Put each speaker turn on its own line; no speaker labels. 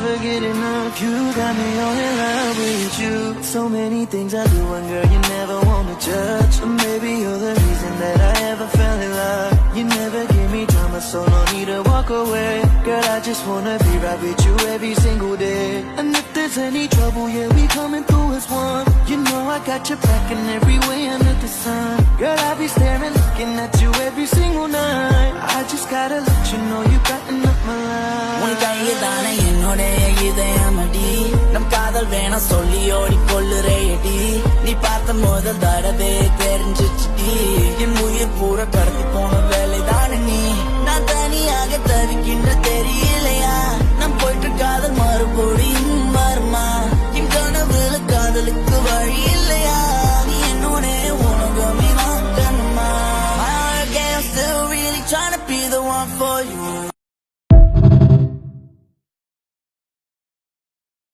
Forget enough, you got me all in love with you. So many things I do, and girl, you never wanna judge. Or maybe you're the reason that I ever fell in love. You never give me drama, so no need to walk away. Girl, I just wanna be right with you every single day. And if there's any trouble, yeah, we coming through as one. You know I got your back in every way under the sun. Girl, I be staring, looking at you every single night. I just gotta let you know you brighten up my life.
உன் கையில்தானே என்னுடைய இதயமடி, நம் காதல் வேணாம் சொல்லி ஓடி கொள்ளுறேடி. நீ பார்த்த முதல் தடவை தெரிஞ்சிச்சுடி, என் உயிர் பூரா கடத்தி போன வேலைதானே நீ. நான் தனியாக தவிக்கின்ற தெரியலையா,